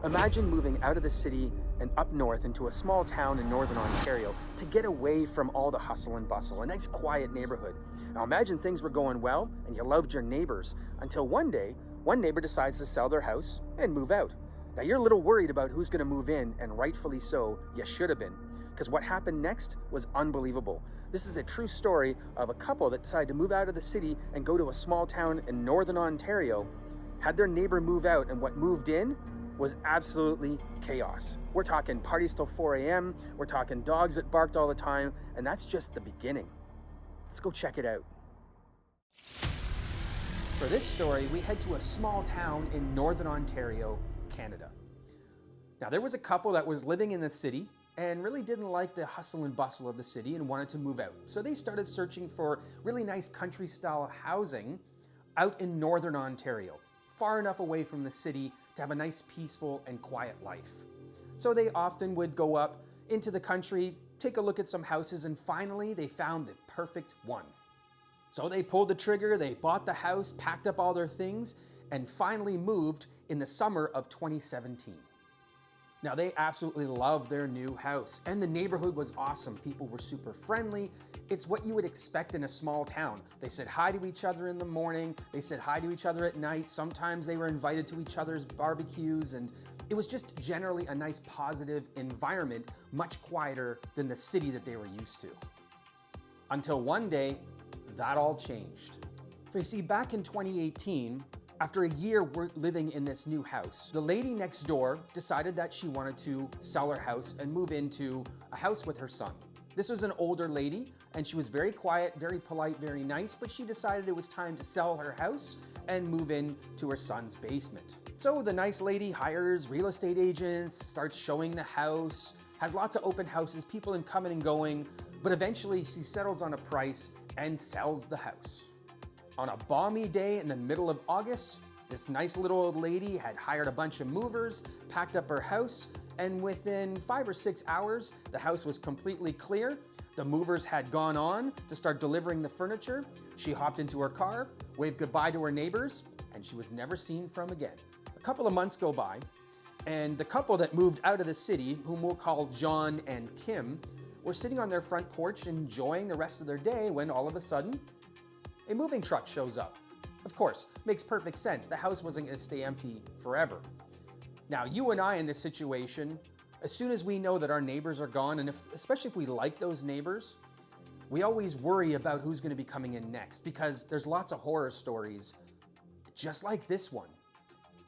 Imagine moving out of the city and up north into a small town in northern Ontario to get away from all the hustle and bustle, a nice quiet neighborhood. Now imagine things were going well and you loved your neighbors until one day, one neighbor decides to sell their house and move out. Now you're a little worried about who's going to move in, and rightfully so, you should have been. Because what happened next was unbelievable. This is a true story of a couple that decided to move out of the city and go to a small town in northern Ontario, had their neighbor move out, and what moved in was absolutely chaos. We're talking parties till 4 a.m., we're talking dogs that barked all the time, and that's just the beginning. Let's go check it out. For this story, we head to a small town in northern Ontario, Canada. Now there was a couple that was living in the city and really didn't like the hustle and bustle of the city and wanted to move out. So they started searching for really nice country style housing out in northern Ontario, far enough away from the city to have a nice peaceful and quiet life. So they often would go up into the country, take a look at some houses, and finally they found the perfect one. So they pulled the trigger, they bought the house, packed up all their things, and finally moved in the summer of 2017. Now they absolutely loved their new house, and the neighborhood was awesome. People were super friendly. It's what you would expect in a small town. They said hi to each other in the morning, they said hi to each other at night. Sometimes they were invited to each other's barbecues, and it was just generally a nice positive environment, much quieter than the city that they were used to. Until one day, that all changed. For you see, back in 2018, after a year living in this new house, the lady next door decided that she wanted to sell her house and move into a house with her son. This was an older lady, and she was very quiet, very polite, very nice, but she decided it was time to sell her house and move in to her son's basement. So the nice lady hires real estate agents, starts showing the house, has lots of open houses, people coming and going, but eventually she settles on a price and sells the house. On a balmy day in the middle of August, this nice little old lady had hired a bunch of movers, packed up her house, and within 5 or 6 hours, the house was completely clear. The movers had gone on to start delivering the furniture. She hopped into her car, waved goodbye to her neighbors, and she was never seen from again. A couple of months go by, and the couple that moved out of the city, whom we'll call John and Kim, were sitting on their front porch enjoying the rest of their day when all of a sudden, a moving truck shows up. Of course, makes perfect sense. The house wasn't going to stay empty forever. Now, you and I in this situation, as soon as we know that our neighbors are gone, and especially if we like those neighbors, we always worry about who's going to be coming in next, because there's lots of horror stories just like this one.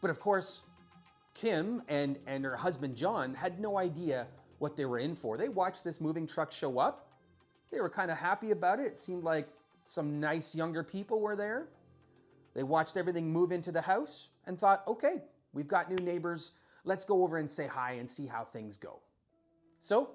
But of course, Kim and her husband John had no idea what they were in for. They watched this moving truck show up. They were kind of happy about it. It seemed like some nice younger people were there. They watched everything move into the house and thought, okay, we've got new neighbors. Let's go over and say hi and see how things go. So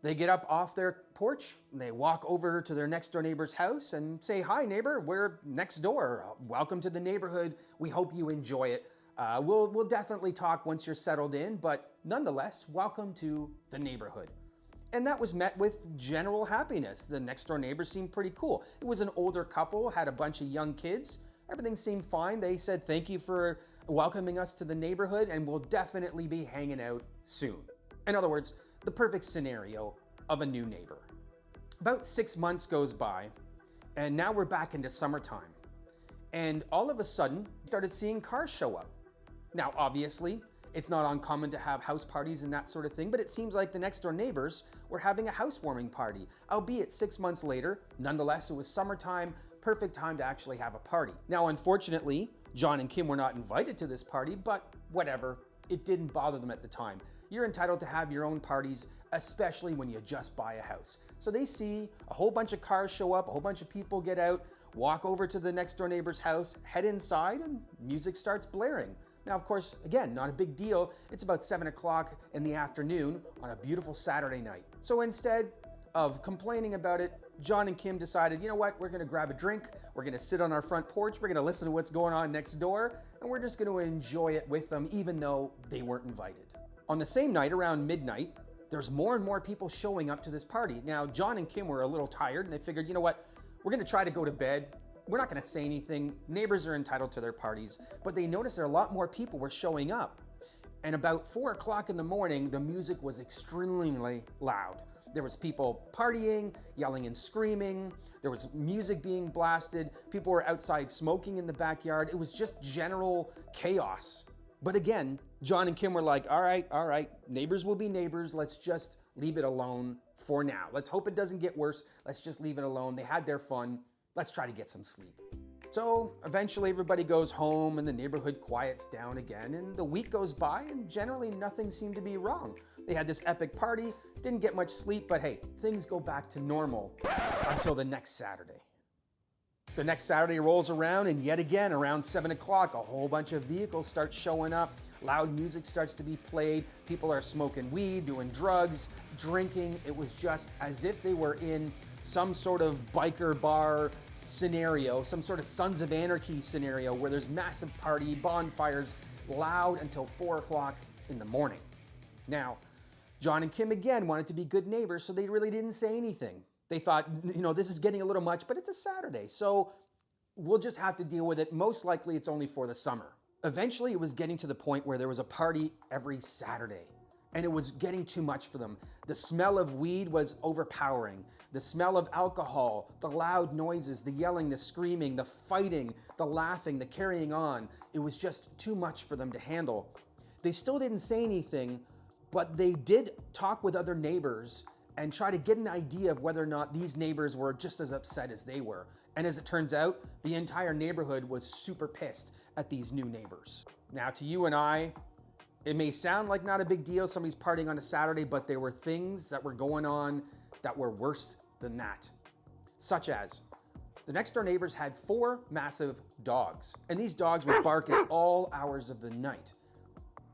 they get up off their porch and they walk over to their next door neighbor's house and say, hi neighbor, we're next door. Welcome to the neighborhood. We hope you enjoy it. We'll definitely talk once you're settled in, but nonetheless, welcome to the neighborhood. And that was met with general happiness. The next door neighbors seemed pretty cool. It was an older couple, had a bunch of young kids. Everything seemed fine. They said, thank you for welcoming us to the neighborhood, and we'll definitely be hanging out soon. In other words, the perfect scenario of a new neighbor. About 6 months goes by, and now we're back into summertime. And all of a sudden, started seeing cars show up. Now, obviously, it's not uncommon to have house parties and that sort of thing, but it seems like the next door neighbors were having a housewarming party, albeit 6 months later. Nonetheless, it was summertime, perfect time to actually have a party. Now, unfortunately, John and Kim were not invited to this party, but whatever, it didn't bother them at the time. You're entitled to have your own parties, especially when you just buy a house. So they see a whole bunch of cars show up, a whole bunch of people get out, walk over to the next door neighbor's house, head inside, and music starts blaring. Now, of course, again, not a big deal. It's about 7 o'clock in the afternoon on a beautiful Saturday night. So instead of complaining about it, John and Kim decided, you know what, we're gonna grab a drink, we're gonna sit on our front porch, we're gonna listen to what's going on next door, and we're just gonna enjoy it with them, even though they weren't invited. On the same night, around midnight, there's more and more people showing up to this party. Now, John and Kim were a little tired, and they figured, you know what, we're gonna try to go to bed. We're not going to say anything. Neighbors are entitled to their parties, but they noticed that a lot more people were showing up. And about 4 o'clock in the morning, the music was extremely loud. There was people partying, yelling and screaming. There was music being blasted. People were outside smoking in the backyard. It was just general chaos. But again, John and Kim were like, all right, neighbors will be neighbors. Let's just leave it alone for now. Let's hope it doesn't get worse. Let's just leave it alone. They had their fun. Let's try to get some sleep. So eventually everybody goes home and the neighborhood quiets down again, and the week goes by and generally nothing seemed to be wrong. They had this epic party, didn't get much sleep, but hey, things go back to normal until the next Saturday. The next Saturday rolls around, and yet again around 7 o'clock, a whole bunch of vehicles start showing up. Loud music starts to be played. People are smoking weed, doing drugs, drinking. It was just as if they were in some sort of biker bar scenario, some sort of Sons of Anarchy scenario where there's massive party, bonfires, loud until 4 o'clock in the morning. Now, John and Kim again wanted to be good neighbors, so they really didn't say anything. They thought, this is getting a little much, but it's a Saturday, so we'll just have to deal with it. Most likely it's only for the summer. Eventually it was getting to the point where there was a party every Saturday, and it was getting too much for them. The smell of weed was overpowering. The smell of alcohol, the loud noises, the yelling, the screaming, the fighting, the laughing, the carrying on. It was just too much for them to handle. They still didn't say anything, but they did talk with other neighbors and try to get an idea of whether or not these neighbors were just as upset as they were. And as it turns out, the entire neighborhood was super pissed at these new neighbors. Now, to you and I, it may sound like not a big deal, somebody's partying on a Saturday, but there were things that were going on that were worse than that. Such as, the next door neighbors had 4 massive dogs, and these dogs would bark at all hours of the night.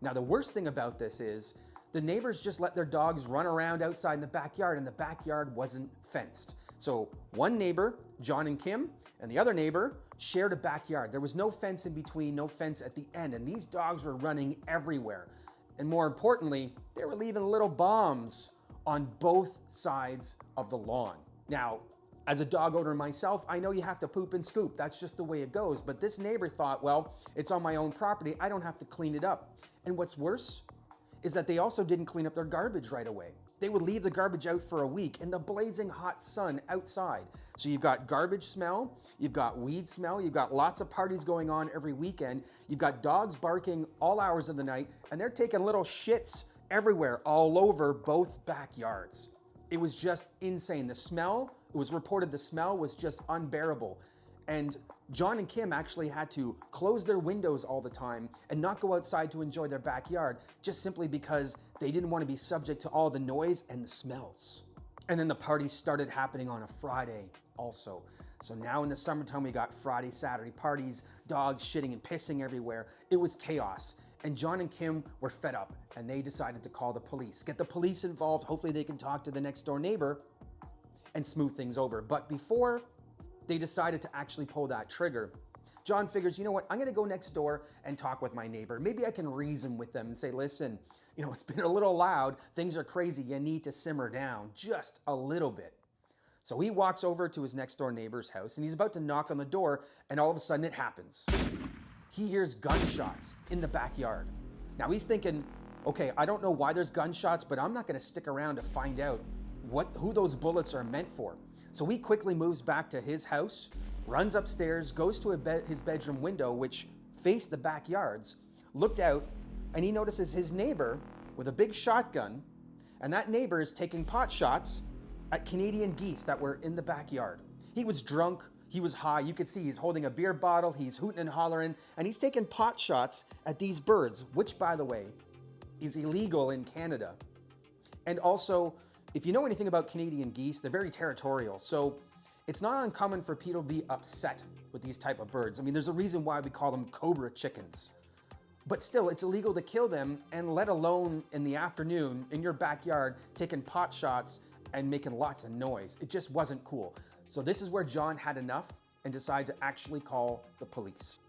Now, the worst thing about this is, the neighbors just let their dogs run around outside in the backyard, and the backyard wasn't fenced. So one neighbor, John and Kim, and the other neighbor shared a backyard. There was no fence in between, no fence at the end, and these dogs were running everywhere. And more importantly, they were leaving little bombs on both sides of the lawn. Now, as a dog owner myself, I know you have to poop and scoop. That's just the way it goes. But this neighbor thought, well, it's on my own property. I don't have to clean it up. And what's worse is that they also didn't clean up their garbage right away. They would leave the garbage out for a week in the blazing hot sun outside. So you've got garbage smell, you've got weed smell, you've got lots of parties going on every weekend, you've got dogs barking all hours of the night, and they're taking little shits everywhere, all over both backyards. It was just insane. The smell, it was reported the smell was just unbearable. And John and Kim actually had to close their windows all the time and not go outside to enjoy their backyard, just simply because they didn't want to be subject to all the noise and the smells. And then the parties started happening on a Friday also. So now in the summertime, we got Friday, Saturday parties, dogs shitting and pissing everywhere. It was chaos. And John and Kim were fed up, and they decided to call the police. Get the police involved. Hopefully they can talk to the next door neighbor and smooth things over. But before they decided to actually pull that trigger, John figures, you know what, I'm gonna go next door and talk with my neighbor. Maybe I can reason with them and say, listen, it's been a little loud, things are crazy, you need to simmer down just a little bit. So he walks over to his next door neighbor's house, and he's about to knock on the door, and all of a sudden it happens. He hears gunshots in the backyard. Now he's thinking, okay, I don't know why there's gunshots, but I'm not gonna stick around to find out who those bullets are meant for. So he quickly moves back to his house, runs upstairs, goes to his bedroom window, which faced the backyards, looked out, and he notices his neighbor with a big shotgun, and that neighbor is taking pot shots at Canadian geese that were in the backyard. He was drunk, he was high, you could see he's holding a beer bottle, he's hooting and hollering, and he's taking pot shots at these birds, which, by the way, is illegal in Canada. And also, if you know anything about Canadian geese, they're very territorial, so it's not uncommon for people to be upset with these type of birds. I mean, there's a reason why we call them cobra chickens. But still, it's illegal to kill them, and let alone in the afternoon in your backyard taking pot shots and making lots of noise. It just wasn't cool. So this is where John had enough and decided to actually call the police.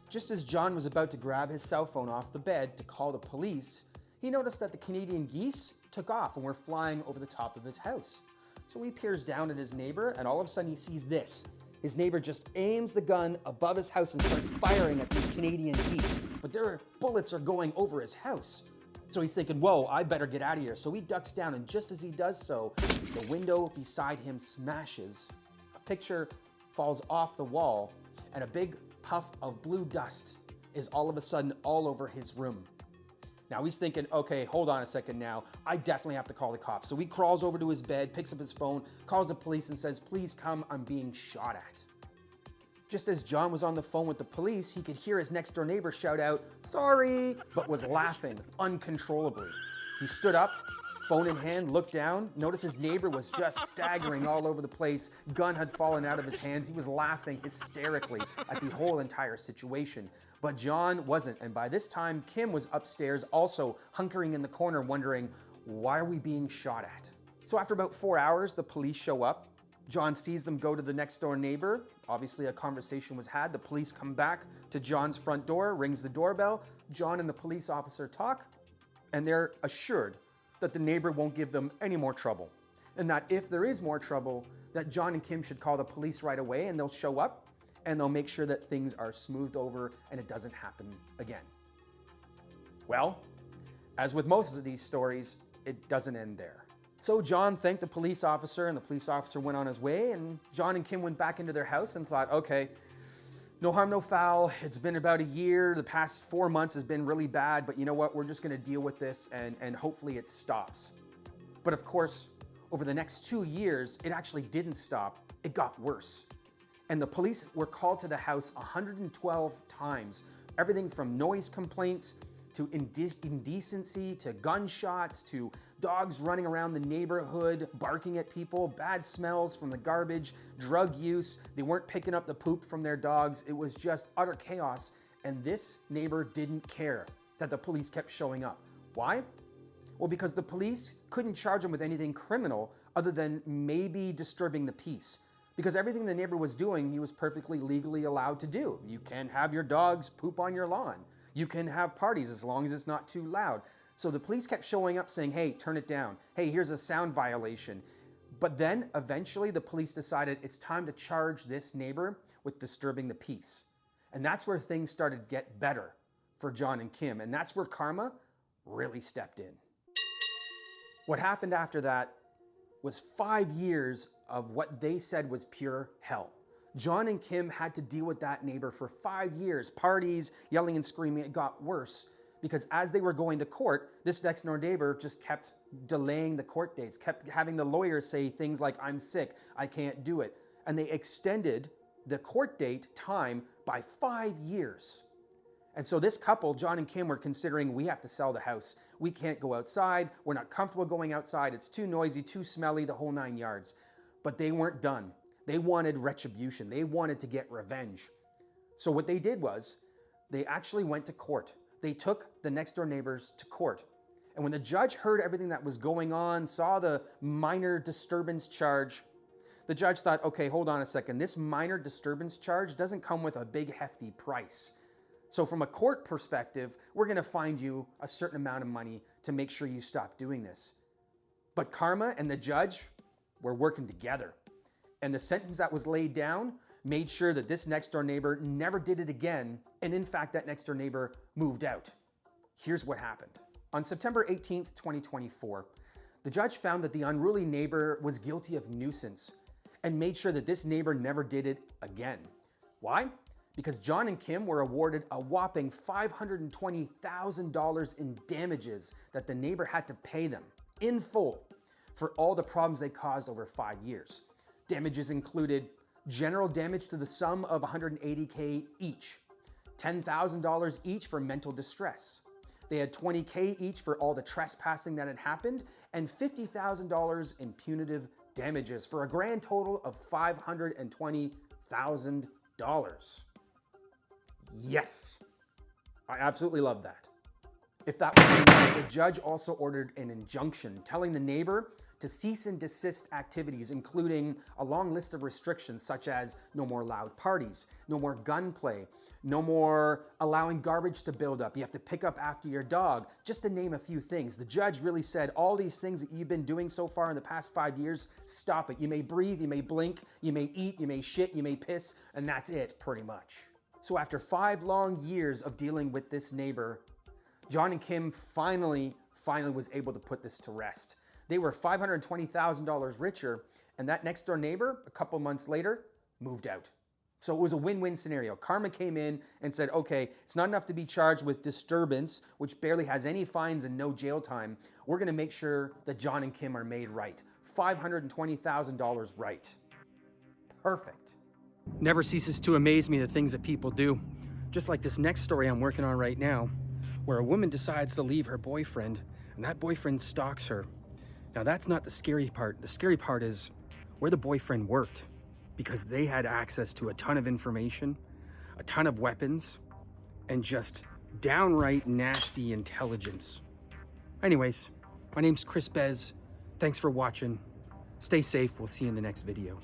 Just as John was about to grab his cell phone off the bed to call the police, he noticed that the Canadian geese took off and were flying over the top of his house. So he peers down at his neighbor, and all of a sudden he sees this. His neighbor just aims the gun above his house and starts firing at these Canadian geese, but their bullets are going over his house. So he's thinking, whoa, I better get out of here. So he ducks down, and just as he does so, the window beside him smashes. A picture falls off the wall, and a big puff of blue dust is all of a sudden all over his room. Now he's thinking, okay, hold on a second now. I definitely have to call the cops. So he crawls over to his bed, picks up his phone, calls the police and says, please come, I'm being shot at. Just as John was on the phone with the police, he could hear his next door neighbor shout out, sorry, but was laughing uncontrollably. He stood up, phone in hand, looked down, noticed his neighbor was just staggering all over the place. Gun had fallen out of his hands. He was laughing hysterically at the whole entire situation. But John wasn't, and by this time, Kim was upstairs, also hunkering in the corner, wondering, why are we being shot at? So after about 4 hours, the police show up. John sees them go to the next door neighbor. Obviously, a conversation was had. The police come back to John's front door, rings the doorbell. John and the police officer talk, and they're assured that the neighbor won't give them any more trouble, and that if there is more trouble, that John and Kim should call the police right away, and they'll show up, and they'll make sure that things are smoothed over and it doesn't happen again. Well, as with most of these stories, it doesn't end there. So John thanked the police officer, and the police officer went on his way, and John and Kim went back into their house and thought, okay, no harm, no foul. It's been about a year. The past 4 months has been really bad, but you know what? We're just gonna deal with this and hopefully it stops. But of course, over the next 2 years, it actually didn't stop. It got worse. And the police were called to the house 112 times. Everything from noise complaints to indecency, to gunshots, to dogs running around the neighborhood, barking at people, bad smells from the garbage, drug use. They weren't picking up the poop from their dogs. It was just utter chaos. And this neighbor didn't care that the police kept showing up. Why? Well, because the police couldn't charge him with anything criminal other than maybe disturbing the peace. Because everything the neighbor was doing, he was perfectly legally allowed to do. You can have your dogs poop on your lawn. You can have parties as long as it's not too loud. So the police kept showing up saying, hey, turn it down. Hey, here's a sound violation. But then eventually the police decided it's time to charge this neighbor with disturbing the peace. And that's where things started to get better for John and Kim. And that's where karma really stepped in. What happened after that was 5 years of what they said was pure hell. John and Kim had to deal with that neighbor for 5 years. Parties, yelling and screaming. It got worse because as they were going to court, this next door neighbor just kept delaying the court dates, kept having the lawyers say things like, I'm sick, I can't do it. And they extended the court date time by 5 years. And so this couple, John and Kim, were considering, we have to sell the house. We can't go outside. We're not comfortable going outside. It's too noisy, too smelly, the whole 9 yards. But they weren't done. They wanted retribution. They wanted to get revenge. So what they did was they actually went to court. They took the next door neighbors to court. And when the judge heard everything that was going on, saw the minor disturbance charge, the judge thought, okay, hold on a second. This minor disturbance charge doesn't come with a big hefty price. So from a court perspective, we're going to find you a certain amount of money to make sure you stop doing this. But karma and the judge were working together. And the sentence that was laid down made sure that this next door neighbor never did it again. And in fact, that next door neighbor moved out. Here's what happened. On September 18th, 2024, the judge found that the unruly neighbor was guilty of nuisance and made sure that this neighbor never did it again. Why? Because John and Kim were awarded a whopping $520,000 in damages that the neighbor had to pay them in full for all the problems they caused over 5 years. Damages included general damage to the sum of $180K each, $10,000 each for mental distress. They had $20K each for all the trespassing that had happened, and $50,000 in punitive damages for a grand total of $520,000. Yes, I absolutely love that. If that wasn't enough, the judge also ordered an injunction telling the neighbor to cease and desist activities, including a long list of restrictions such as no more loud parties, no more gunplay, no more allowing garbage to build up. You have to pick up after your dog, just to name a few things. The judge really said, all these things that you've been doing so far in the past 5 years, stop it. You may breathe, you may blink, you may eat, you may shit, you may piss, and that's it pretty much. So after 5 long years of dealing with this neighbor, John and Kim finally was able to put this to rest. They were $520,000 richer, and that next door neighbor, a couple months later, moved out. So it was a win-win scenario. Karma came in and said, okay, it's not enough to be charged with disturbance, which barely has any fines and no jail time. We're gonna make sure that John and Kim are made right. $520,000 right. Perfect. Never ceases to amaze me the things that people do. Just like this next story I'm working on right now, where a woman decides to leave her boyfriend, and that boyfriend stalks her. Now that's not the scary part. The scary part is where the boyfriend worked, because they had access to a ton of information, a ton of weapons, and just downright nasty intelligence. Anyways, my name's Chris Bez. Thanks for watching. Stay safe. We'll see you in the next video.